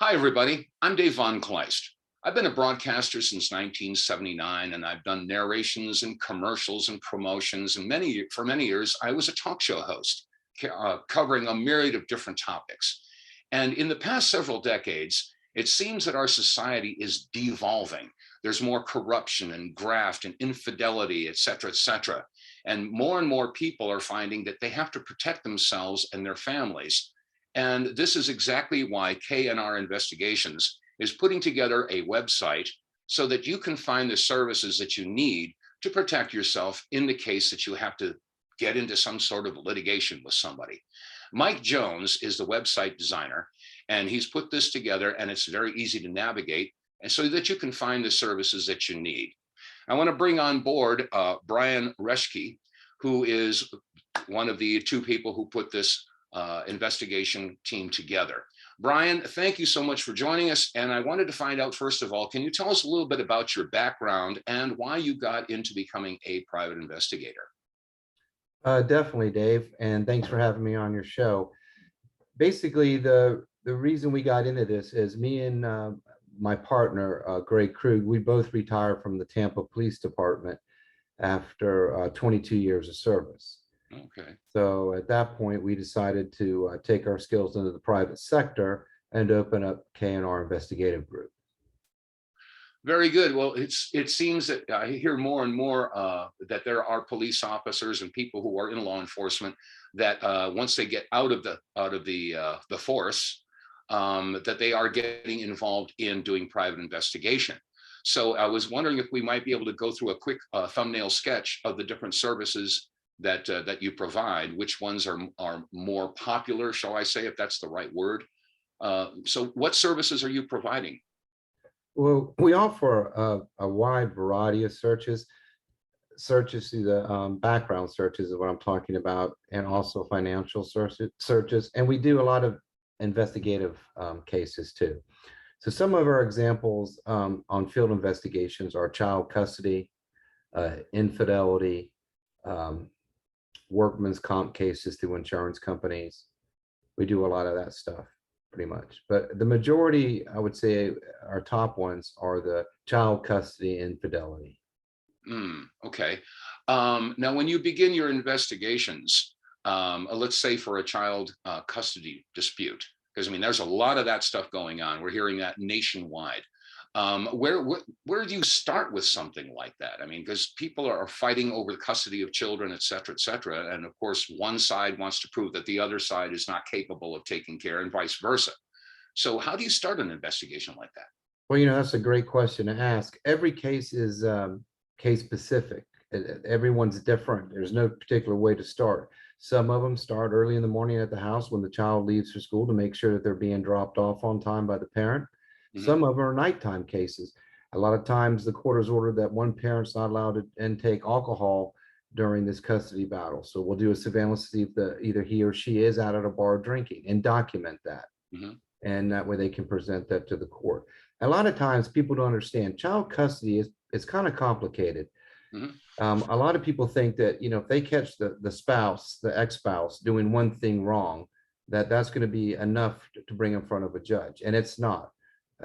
Hi, everybody. I'm Dave Von Kleist. I've been a broadcaster since 1979, and I've done narrations and commercials and promotions. And for many years, I was a talk show host covering a myriad of different topics. And in the past several decades, it seems that our society is devolving. There's more corruption and graft and infidelity, et cetera, et cetera. And more people are finding that they have to protect themselves and their families. And this is exactly why KNR Investigations is putting together a website so that you can find the services that you need to protect yourself in the case that you have to get into some sort of litigation with somebody. Mike Jones is the website designer, and he's put this together, and it's very easy to navigate, and so that you can find the services that you need. I want to bring on board Brian Reschke, who is one of the two people who put this investigation team together. Brian, thank you so much for joining us. And I wanted to find out, first of all, can you tell us a little bit about your background and why you got into becoming a private investigator? Definitely, Dave, and thanks for having me on your show. Basically, the reason we got into this is me and my partner, Greg Krug, we both retired from the Tampa Police Department after 22 years of service. Okay. So at that point, we decided to take our skills into the private sector and open up KNR Investigative Group. Very good. Well, it seems that I hear more and more that there are police officers and people who are in law enforcement that once they get out of the force, that they are getting involved in doing private investigation. So I was wondering if we might be able to go through a quick thumbnail sketch of the different services that you provide. Which ones are more popular, shall I say, if that's the right word? So what services are you providing? Well, we offer a wide variety of searches through the background searches is what I'm talking about, and also financial searches. And we do a lot of investigative cases too. So some of our examples on field investigations are child custody, infidelity, workman's comp cases through insurance companies. We do a lot of that stuff pretty much. But the majority, I would say, our top ones are the child custody infidelity. Okay. Now, when you begin your investigations, let's say for a child custody dispute, because I mean, there's a lot of that stuff going on. We're hearing that nationwide. Where do you start with something like that? I mean, because people are fighting over the custody of children, et cetera, et cetera. And of course, one side wants to prove that the other side is not capable of taking care and vice versa. So how do you start an investigation like that? Well, that's a great question to ask. Every case is case specific. Everyone's different. There's no particular way to start. Some of them start early in the morning at the house when the child leaves for school to make sure that they're being dropped off on time by the parent. Some of them are nighttime cases. A lot of times the court has ordered that one parent's not allowed to intake alcohol during this custody battle. So we'll do a surveillance to see if either he or she is out at a bar drinking and document that. And that way they can present that to the court. A lot of times people don't understand child custody is kind of complicated. A lot of people think that, if they catch the spouse, the ex-spouse doing one thing wrong, that's going to be enough to bring in front of a judge. And it's not.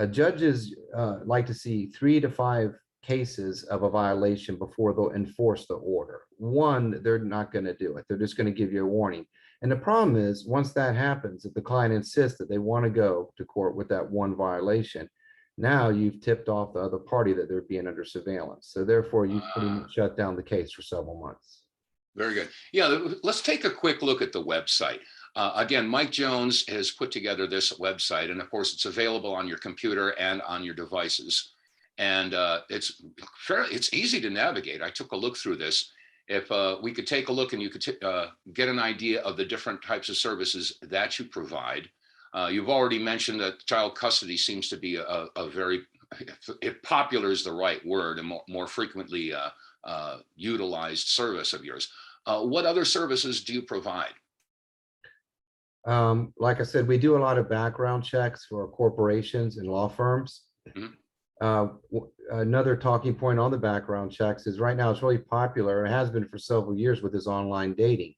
Judges like to see 3 to 5 cases of a violation before they'll enforce the order. One, they're not going to do it. They're just going to give you a warning. And the problem is, once that happens, if the client insists that they want to go to court with that one violation, now you've tipped off the other party that they're being under surveillance. So therefore, you pretty much shut down the case for several months. Very good. Yeah, let's take a quick look at the website. Again, Mike Jones has put together this website, and of course, it's available on your computer and on your devices. And it's easy to navigate. I took a look through this. If we could take a look and you could get an idea of the different types of services that you provide. You've already mentioned that child custody seems to be a very, if popular is the right word, and more frequently utilized service of yours. What other services do you provide? Like I said, we do a lot of background checks for corporations and law firms. Another talking point on the background checks is right now it's really popular. It has been for several years with this online dating.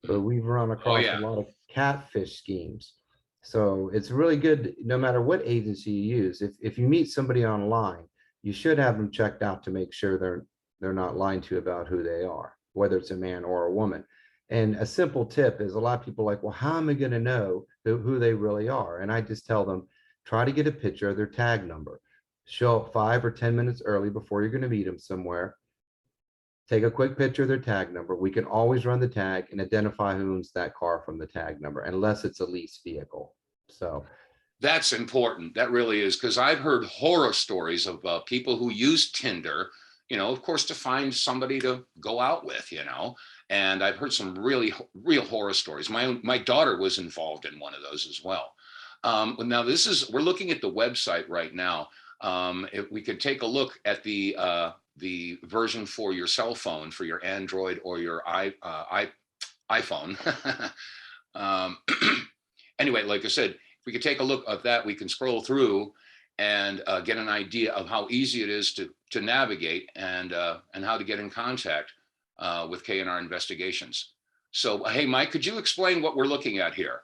But we've run across a lot of catfish schemes. So it's really good, no matter what agency you use. If you meet somebody online, you should have them checked out to make sure they're not lying to you about who they are, whether it's a man or a woman. And a simple tip is a lot of people are like, well, how am I going to know who they really are? And I just tell them, try to get a picture of their tag number. Show up 5 or 10 minutes early before you're going to meet them somewhere. Take a quick picture of their tag number. We can always run the tag and identify who owns that car from the tag number, unless it's a lease vehicle. So That's important. That really is, because I've heard horror stories of people who use Tinder, of course, to find somebody to go out with, and I've heard some really real horror stories. My daughter was involved in one of those as well. Now we're looking at the website right now. If we could take a look at the version for your cell phone, for your Android or your iPhone. um, anyway, like I said, if we could take a look at that, we can scroll through and get an idea of how easy it is to navigate and how to get in contact with K&R Investigations. So, hey, Mike, could you explain what we're looking at here?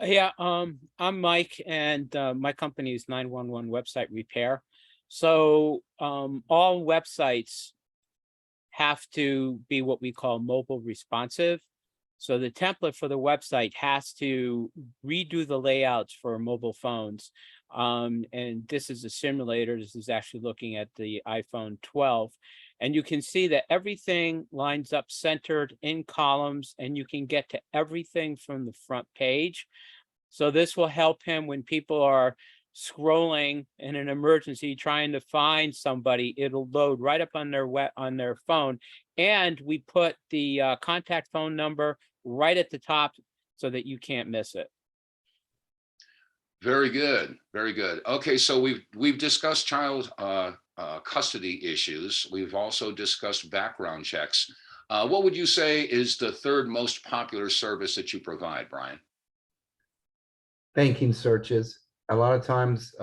Yeah, I'm Mike, and my company is 911 Website Repair. So all websites have to be what we call mobile responsive. So the template for the website has to redo the layouts for mobile phones. And this is a simulator. This is actually looking at the iPhone 12. And you can see that everything lines up centered in columns, and you can get to everything from the front page. So this will help him when people are scrolling in an emergency trying to find somebody. It'll load right up on their phone, and we put the contact phone number right at the top so that you can't miss it. Very good, very good. Okay, so we've discussed child custody issues. We've also discussed background checks. What would you say is the third most popular service that you provide, Brian? banking searches. A lot of times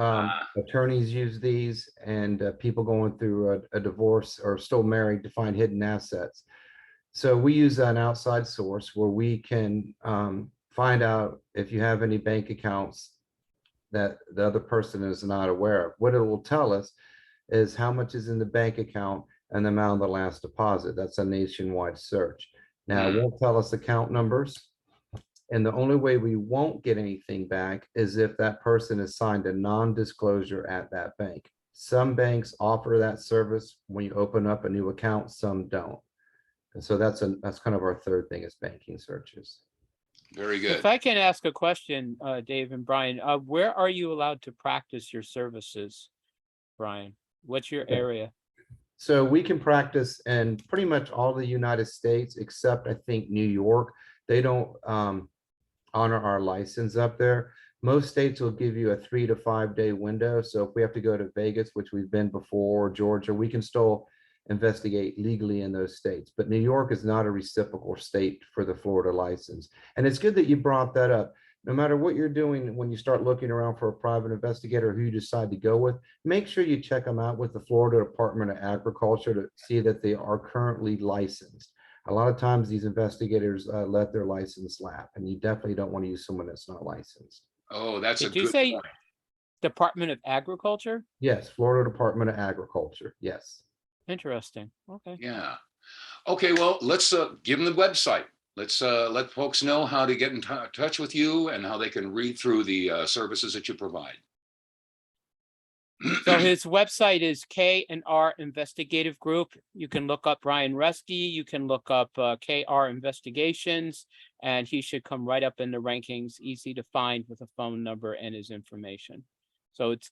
attorneys use these, and people going through a divorce or still married to find hidden assets. So we use an outside source where we can find out if you have any bank accounts that the other person is not aware of. What it will tell us is how much is in the bank account and the amount of the last deposit. That's a nationwide search. Now, it won't tell us account numbers. And the only way we won't get anything back is if that person has signed a non-disclosure at that bank. Some banks offer that service when you open up a new account, some don't. And so that's kind of our third thing, is banking searches. Very good. If I can ask a question, Dave and Brian, where are you allowed to practice your services, Brian? What's your area? So we can practice in pretty much all the United States, except I think New York. They don't honor our license up there. Most states will give you a 3 to 5 day window. So if we have to go to Vegas, which we've been before, Georgia, we can still investigate legally in those states. But New York is not a reciprocal state for the Florida license. And it's good that you brought that up. No matter what you're doing, when you start looking around for a private investigator who you decide to go with, make sure you check them out with the Florida Department of Agriculture to see that they are currently licensed. A lot of times these investigators let their license lapse, and you definitely don't want to use someone that's not licensed. Oh, that's a Did you good say point. Department of Agriculture? Yes, Florida Department of Agriculture. Yes. Interesting. Okay. Yeah. Okay, well, let's give them the website. Let's let folks know how to get in touch with you and how they can read through the services that you provide. So his website is K&R Investigative Group. You can look up Brian Reske. You can look up KR Investigations, and he should come right up in the rankings, easy to find with a phone number and his information. So it's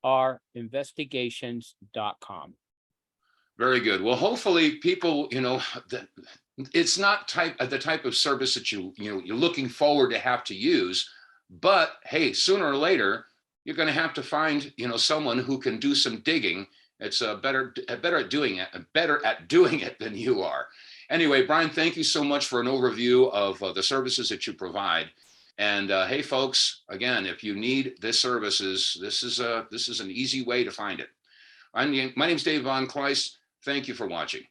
KRinvestigations.com. Very good. Well, hopefully people, it's not the type of service that you're looking forward to have to use, but hey, sooner or later, you're going to have to find, someone who can do some digging. It's better at doing it than you are. Anyway, Brian, thank you so much for an overview of the services that you provide. And hey, folks, again, if you need this services, this is an easy way to find it. My name's Dave Von Kleist. Thank you for watching.